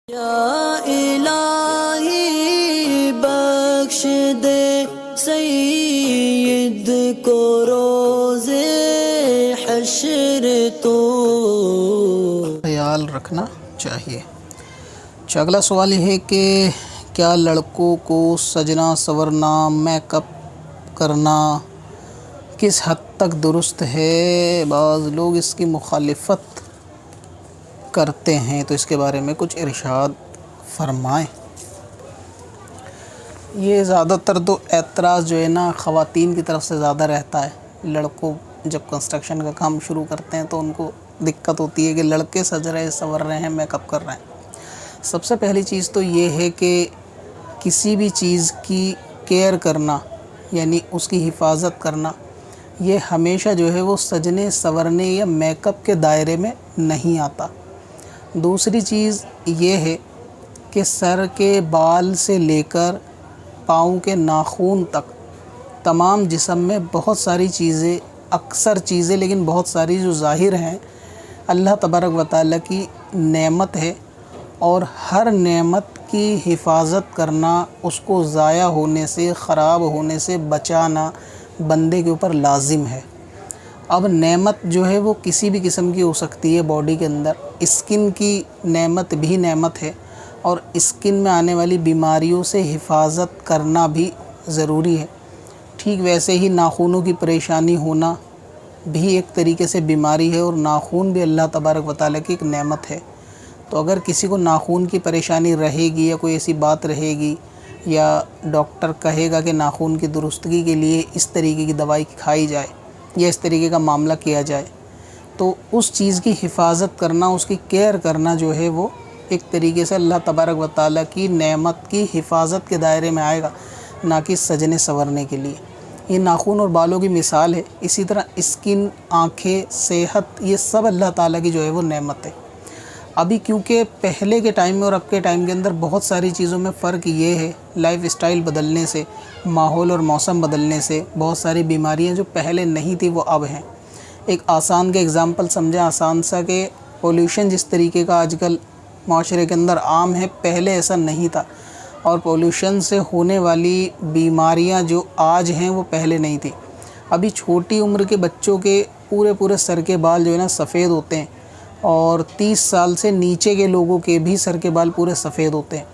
یا الہی بخش دے سید کو روز حشر تو خیال رکھنا چاہیے۔ اگلا سوال یہ ہے کہ کیا لڑکوں کو سجنا سورنا میک اپ کرنا کس حد تک درست ہے؟ بعض لوگ اس کی مخالفت کرتے ہیں، تو اس کے بارے میں کچھ ارشاد فرمائیں۔ یہ زیادہ تر تو اعتراض جو ہے نا خواتین کی طرف سے زیادہ رہتا ہے۔ لڑکوں جب کنسٹرکشن کا کام شروع کرتے ہیں تو ان کو دقت ہوتی ہے کہ لڑکے سج رہے سنور رہے ہیں، میک اپ کر رہے ہیں۔ سب سے پہلی چیز تو یہ ہے کہ کسی بھی چیز کی کیئر کرنا، یعنی اس کی حفاظت کرنا، یہ ہمیشہ جو ہے وہ سجنے سنورنے یا میک اپ کے دائرے میں نہیں آتا۔ دوسری چیز یہ ہے کہ سر کے بال سے لے کر پاؤں کے ناخن تک تمام جسم میں بہت ساری چیزیں، اکثر چیزیں لیکن بہت ساری جو ظاہر ہیں، اللہ تبارک و تعالیٰ کی نعمت ہے، اور ہر نعمت کی حفاظت کرنا، اس کو ضائع ہونے سے، خراب ہونے سے بچانا بندے کے اوپر لازم ہے۔ اب نعمت جو ہے وہ کسی بھی قسم کی ہو سکتی ہے باڈی کے اندر۔ اسکن کی نعمت بھی نعمت ہے، اور اسکن میں آنے والی بیماریوں سے حفاظت کرنا بھی ضروری ہے۔ ٹھیک ویسے ہی ناخنوں کی پریشانی ہونا بھی ایک طریقے سے بیماری ہے، اور ناخن بھی اللہ تبارک و تعالیٰ کی ایک نعمت ہے۔ تو اگر کسی کو ناخن کی پریشانی رہے گی یا کوئی ایسی بات رہے گی، یا ڈاکٹر کہے گا کہ ناخن کی درستگی کے لیے اس طریقے کی دوائی کھائی جائے یا اس طریقے کا معاملہ کیا جائے، تو اس چیز کی حفاظت کرنا، اس کی کیئر کرنا جو ہے وہ ایک طریقے سے اللہ تبارک و تعالیٰ کی نعمت کی حفاظت کے دائرے میں آئے گا، نہ کہ سجنے سنورنے کے لیے۔ یہ ناخن اور بالوں کی مثال ہے۔ اسی طرح اسکن، آنکھیں، صحت، یہ سب اللہ تعالیٰ کی جو ہے وہ نعمت ہے۔ ابھی کیونکہ پہلے کے ٹائم میں اور اب کے ٹائم کے اندر بہت ساری چیزوں میں فرق یہ ہے، لائف اسٹائل بدلنے سے، ماحول اور موسم بدلنے سے بہت ساری بیماریاں جو پہلے نہیں تھی وہ اب ہیں۔ ایک آسان کے اگزامپل سمجھیں، آسان سا، کہ پولوشن جس طریقے کا آج کل معاشرے کے اندر عام ہے، پہلے ایسا نہیں تھا، اور پولوشن سے ہونے والی بیماریاں جو آج ہیں وہ پہلے نہیں تھی۔ ابھی چھوٹی عمر کے بچوں کے پورے سر کے بال جو ہے نا سفید ہوتے ہیں، اور 30 سال سے نیچے کے لوگوں کے بھی سر کے بال پورے سفید ہوتے ہیں،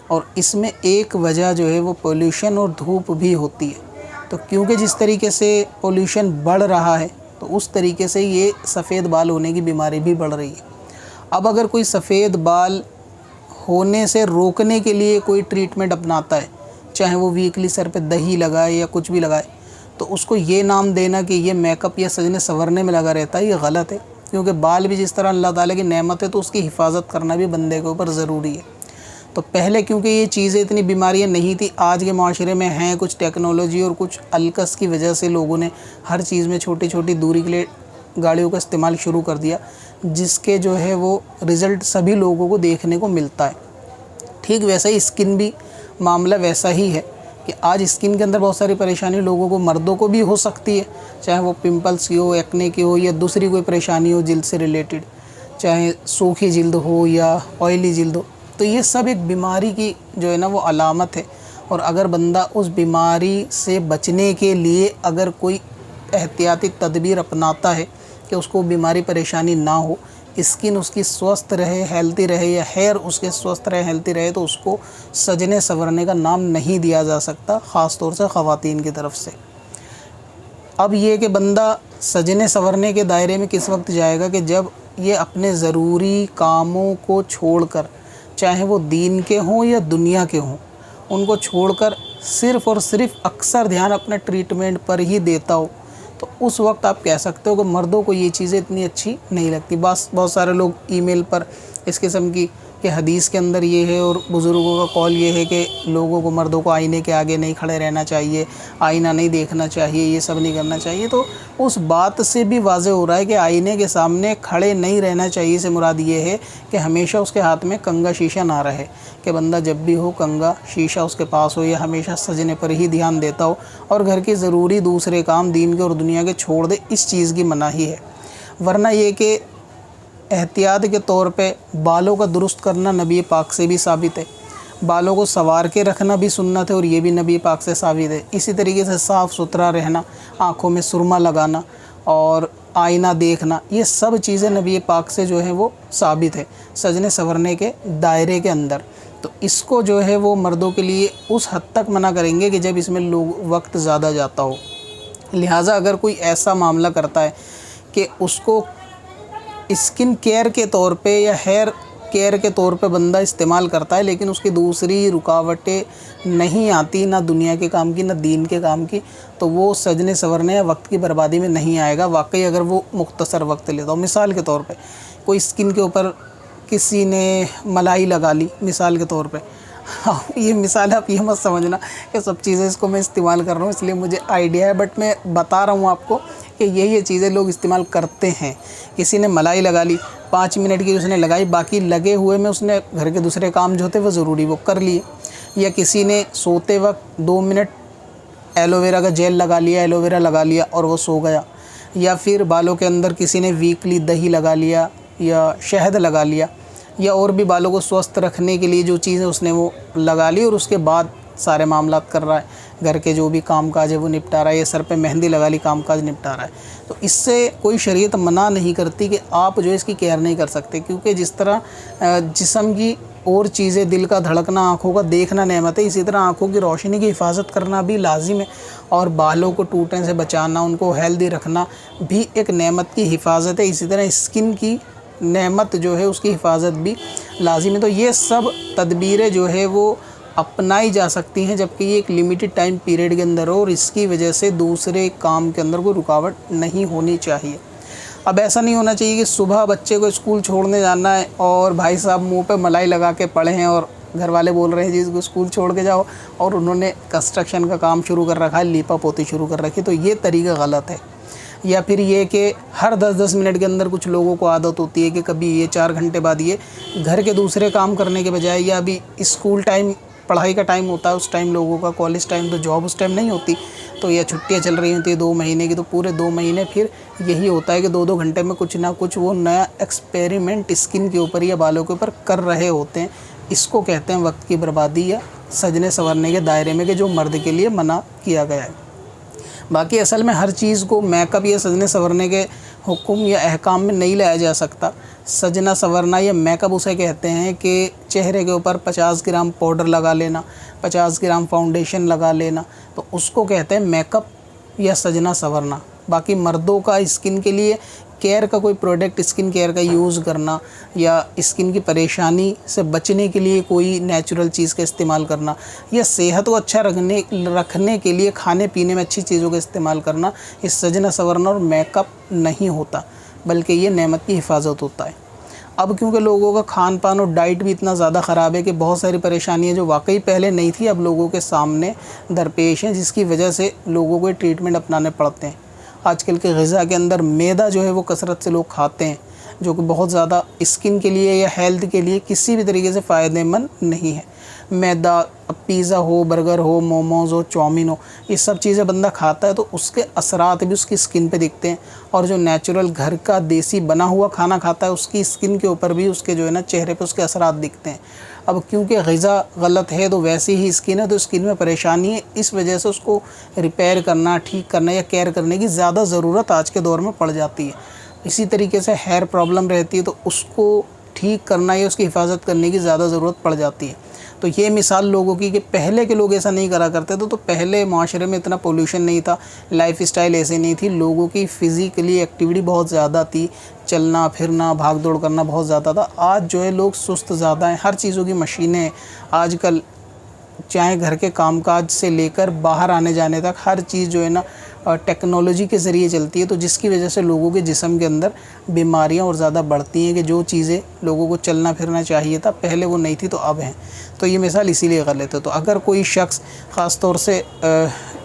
اور اس میں ایک وجہ جو ہے وہ پولوشن اور دھوپ بھی ہوتی ہے۔ تو کیونکہ جس طریقے سے پولوشن بڑھ رہا ہے، تو اس طریقے سے یہ سفید بال ہونے کی بیماری بھی بڑھ رہی ہے۔ اب اگر کوئی سفید بال ہونے سے روکنے کے لیے کوئی ٹریٹمنٹ اپناتا ہے، چاہے وہ ویکلی سر پہ دہی لگائے یا کچھ بھی لگائے، تو اس کو یہ نام دینا کہ یہ میک اپ یا سجنے سنورنے میں لگا رہتا ہے، یہ غلط ہے۔ کیونکہ بال بھی جس طرح اللہ تعالیٰ کی نعمت ہے، تو اس کی حفاظت کرنا بھی بندے کے اوپر ضروری ہے۔ تو پہلے کیونکہ یہ چیزیں اتنی بیماریاں نہیں تھی، آج کے معاشرے میں ہیں، کچھ ٹیکنالوجی اور کچھ الکس کی وجہ سے لوگوں نے ہر چیز میں چھوٹی چھوٹی دوری کے لیے گاڑیوں کا استعمال شروع کر دیا، جس کے جو ہے وہ رزلٹ سبھی لوگوں کو دیکھنے کو ملتا ہے۔ ٹھیک ویسا ہی اسکن بھی معاملہ ویسا ہی ہے کہ آج اسکن کے اندر بہت ساری پریشانی لوگوں کو، مردوں کو بھی ہو سکتی ہے، چاہے وہ پمپلس کی ہو، ایکنے کی ہو، یا دوسری کوئی پریشانی ہو جلد سے ریلیٹڈ، چاہے سوکھی جلد ہو یا آئلی جلد ہو۔ تو یہ سب ایک بیماری کی جو ہے نا وہ علامت ہے، اور اگر بندہ اس بیماری سے بچنے کے لیے اگر کوئی احتیاطی تدبیر اپناتا ہے کہ اس کو بیماری پریشانی نہ ہو، اسکن اس کی سوستھ رہے، ہیلتھی رہے، یا ہیئر اس کے سوستھ رہے، ہیلتھی رہے، تو اس کو سجنے سنورنے کا نام نہیں دیا جا سکتا، خاص طور سے خواتین کی طرف سے۔ اب یہ کہ بندہ سجنے سنورنے کے دائرے میں کس وقت جائے گا، کہ جب یہ اپنے ضروری کاموں کو چھوڑ کر، چاہے وہ دین کے ہوں یا دنیا کے ہوں، ان کو چھوڑ کر صرف اور صرف اکثر دھیان اپنے ٹریٹمنٹ پر ہی دیتا ہو، تو اس وقت آپ کہہ سکتے ہو کہ مردوں کو یہ چیزیں اتنی اچھی نہیں لگتی۔ بس بہت سارے لوگ ای میل پر اس قسم کی کہ حدیث کے اندر یہ ہے، اور بزرگوں کا قول یہ ہے کہ لوگوں کو، مردوں کو آئینے کے آگے نہیں کھڑے رہنا چاہیے، آئینہ نہیں دیکھنا چاہیے، یہ سب نہیں کرنا چاہیے۔ تو اس بات سے بھی واضح ہو رہا ہے کہ آئینے کے سامنے کھڑے نہیں رہنا چاہیے سے مراد یہ ہے کہ ہمیشہ اس کے ہاتھ میں کنگا شیشہ نہ رہے، کہ بندہ جب بھی ہو کنگا شیشہ اس کے پاس ہو، یا ہمیشہ سجنے پر ہی دھیان دیتا ہو، اور گھر کے ضروری دوسرے کام دین کے اور دنیا کے چھوڑ دے، اس چیز کی مناہی ہے۔ ورنہ یہ کہ एहतियात के तौर पे बालों का दुरुस्त करना नबी पाक से भी साबित है, बालों को संवार के रखना भी सुन्नत है और ये भी नबी पाक से साबित है। इसी तरीके से साफ़ सुथरा रहना, आँखों में सुरमा लगाना और आईना देखना, ये सब चीज़ें नबी पाक से जो है वो साबित है सजने संवरने के दायरे के अंदर। तो इसको जो है वो मर्दों के लिए उस हद तक मना करेंगे कि जब इसमें लोग वक्त ज़्यादा जाता हो। लिहाजा अगर कोई ऐसा मामला करता है कि उसको स्किन केयर के तौर पे या हेयर केयर के तौर पे बंदा इस्तेमाल करता है, लेकिन उसकी दूसरी रुकावटें नहीं आती, ना दुनिया के काम की ना दीन के काम की, तो वो सजने संवरने या वक्त की बर्बादी में नहीं आएगा। वाकई अगर वो मुख्तसर वक्त लेता हो, मिसाल के तौर पे कोई स्किन के ऊपर किसी ने मलाई लगा ली, मिसाल के तौर पे, हाँ ये मिसाल आप ये मत समझना कि सब चीज़ें इसको मैं इस्तेमाल कर रहा हूँ इसलिए मुझे आइडिया है, बट मैं बता रहा हूँ आपको कि ये चीज़ें लोग इस्तेमाल करते हैं। किसी ने मलाई लगा ली, 5 मिनट की उसने लगाई, बाकी लगे हुए में उसने घर के दूसरे काम जो थे वो ज़रूरी वो कर लिए। या किसी ने सोते वक्त 2 मिनट एलोवेरा का जेल लगा लिया, एलोवेरा लगा लिया और वो सो गया। या फिर बालों के अंदर किसी ने वीकली दही लगा लिया या शहद लगा लिया, या और भी बालों को स्वस्थ रखने के लिए जो चीज़ें उसने वो लगा ली और उसके बाद सारे मामलात कर रहा है, घर के जो भी काम काज है वो निपटा रहा है, या सर पे मेहंदी लगा ली काम काज निपटा रहा है। तो इससे कोई शरीयत मना नहीं करती कि आप जो है इसकी केयर नहीं कर सकते, क्योंकि जिस तरह जिस्म की और चीज़ें, दिल का धड़कना, आँखों का देखना नेमत है, इसी तरह आँखों की रोशनी की हिफाजत करना भी लाजिम है, और बालों को टूटने से बचाना, उनको हेल्दी रखना भी एक नेमत की हिफाजत है। इसी तरह स्किन की नेमत जो है उसकी हिफाजत भी लाजिम है। तो ये सब तदबीरें जो है वो अपनाई जा सकती हैं, जबकि ये एक लिमिटेड टाइम पीरियड के अंदर हो और इसकी वजह से दूसरे काम के अंदर कोई रुकावट नहीं होनी चाहिए। अब ऐसा नहीं होना चाहिए कि सुबह बच्चे को स्कूल छोड़ने जाना है और भाई साहब मुंह पे मलाई लगा के पड़े हैं और घर वाले बोल रहे हैं जी इसको स्कूल छोड़ के जाओ, और उन्होंने कंस्ट्रक्शन का काम शुरू कर रखा है, लीपा पोती शुरू कर रखी, तो ये तरीका गलत है। या फिर ये कि हर 10-10 मिनट के अंदर कुछ लोगों को आदत होती है कि कभी ये 4 घंटे बाद ये घर के दूसरे काम करने के बजाय, या अभी स्कूल टाइम पढ़ाई का टाइम होता है उस टाइम लोगों का, कॉलेज टाइम तो जॉब उस टाइम नहीं होती, तो या छुट्टियां चल रही होती है 2 महीने की, तो पूरे 2 महीने फिर यही होता है कि 2-2 घंटे में कुछ ना कुछ वो नया एक्सपेरिमेंट स्किन के ऊपर या बालों के ऊपर कर रहे होते हैं। इसको कहते हैं वक्त की बर्बादी या सजने संवरने के दायरे में, कि जो मर्द के लिए मना किया गया है। बाकी असल में हर चीज़ को मेकअप या सजने संवरने के हुक्म या अहकाम में नहीं लाया जा सकता। सजना संवरना या मेकअप उसे कहते हैं कि चेहरे के ऊपर 50 ग्राम पाउडर लगा लेना, 50 ग्राम फाउंडेशन लगा लेना, तो उसको कहते हैं मेकअप या सजना संवरना। बाकी मर्दों का स्किन के लिए केयर का कोई प्रोडक्ट, स्किन केयर का यूज़ करना या स्किन की परेशानी से बचने के लिए कोई नेचुरल चीज़ का इस्तेमाल करना, या सेहत को अच्छा रखने के लिए खाने पीने में अच्छी चीज़ों का इस्तेमाल करना, इस सजना संवरना और मेकअप नहीं होता, बल्कि ये नेमत की हिफाजत होता है। अब क्योंकि लोगों का खान पान और डाइट भी इतना ज़्यादा ख़राब है कि बहुत सारी परेशानियां जो वाकई पहले नहीं थी अब लोगों के सामने दरपेश हैं, जिसकी वजह से लोगों को ट्रीटमेंट अपनाने पड़ते हैं। आजकल के ग़िज़ा के अंदर मैदा जो है वो कसरत से लोग खाते हैं, जो कि बहुत ज़्यादा स्किन के लिए या हेल्थ के लिए किसी भी तरीके से फ़ायदेमंद नहीं है। मैदा, पिज़्ज़ा हो, बर्गर हो, मोमोज़ हो, चाउमीन हो, ये सब चीज़ें बंदा खाता है तो उसके असरात भी उसकी स्किन पे दिखते हैं, और जो नेचुरल घर का देसी बना हुआ खाना खाता है उसकी स्किन के ऊपर भी उसके जो है ना चेहरे पे उसके असरात दिखते हैं। अब क्योंकि ग़िज़ा गलत है तो वैसी ही स्किन है, तो स्किन में परेशानी है, इस वजह से उसको रिपेयर करना, ठीक करना या केयर करने की ज़्यादा ज़रूरत आज के दौर में पड़ जाती है। इसी तरीके से हेयर प्रॉब्लम रहती है तो उसको ठीक करना या उसकी हिफाजत करने की ज़्यादा ज़रूरत पड़ जाती है। तो ये मिसाल लोगों की कि पहले के लोग ऐसा नहीं करा करते थे, तो पहले माशरे में इतना पोल्यूशन नहीं था, लाइफ स्टाइल ऐसे नहीं थी, लोगों की फ़िज़िकली एक्टिविटी बहुत ज़्यादा थी, चलना फिरना भाग दौड़ करना बहुत ज़्यादा था। आज जो है लोग सुस्त ज़्यादा हैं, हर चीज़ों की मशीनें आजकल, चाहे घर के कामकाज से लेकर बाहर आने जाने तक हर चीज़ जो है ना टेक्नोलॉजी के ज़रिए चलती है, तो जिसकी वजह से लोगों के जिस्म के अंदर बीमारियां और ज़्यादा बढ़ती हैं कि जो चीज़ें लोगों को चलना फिरना चाहिए था पहले वो नहीं थी तो अब हैं। तो ये मिसाल इसीलिए गलत है। तो अगर कोई शख्स ख़ास तौर से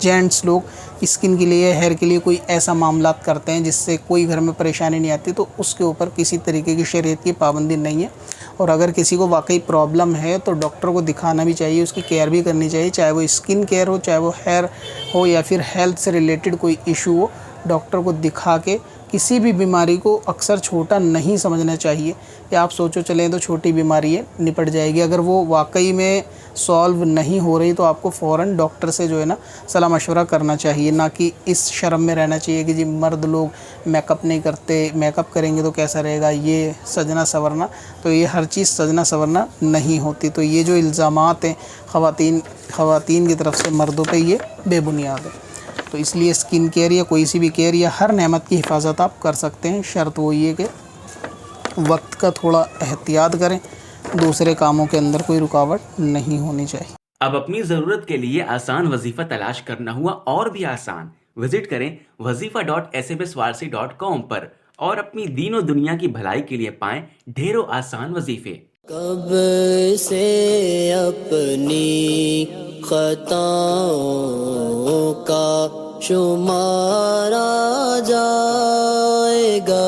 जेंट्स लोग स्किन के लिए, हेयर के लिए कोई ऐसा मामला करते हैं जिससे कोई घर में परेशानी नहीं आती, तो उसके ऊपर किसी तरीके की शरीयत की पाबंदी नहीं है। और अगर किसी को वाकई प्रॉब्लम है तो डॉक्टर को दिखाना भी चाहिए, उसकी केयर भी करनी चाहिए, चाहे वो स्किन केयर हो, चाहे वो हेयर हो, या फिर हेल्थ से रिलेटेड कोई इशू हो, डॉक्टर को दिखा के किसी भी बीमारी को अक्सर छोटा नहीं समझना चाहिए या आप सोचो चलें तो छोटी बीमारी है निपट जाएगी। अगर वो वाकई में सॉल्व नहीं हो रही तो आपको फ़ौरन डॉक्टर से जो है ना सलाह मशवरा करना चाहिए, ना कि इस शर्म में रहना चाहिए कि जी मर्द लोग मेकअप नहीं करते, मेकअप करेंगे तो कैसा रहेगा, ये सजना संवरना। तो ये हर चीज़ सजना संवरना नहीं होती। तो ये जो इल्ज़ामात हैं ख़वातीन की तरफ से मर्दों पे, ये बेबुनियाद है। तो इसलिए स्किन केयर या कोई सी भी केयर या हर नेमत की हिफाजत आप कर सकते हैं, शर्त वो ये कि वक्त का थोड़ा एहतियात करें, दूसरे कामों के अंदर कोई रुकावट नहीं होनी चाहिए। अब अपनी ज़रूरत के लिए आसान वजीफ़ा तलाश करना हुआ और भी आसान। विजिट करें wazifa.sbswarsi.com पर और अपनी दीनों दुनिया की भलाई के लिए पाएं ढेरों आसान वजीफे। कब से अपनी खताओं का शुमारा जाएगा।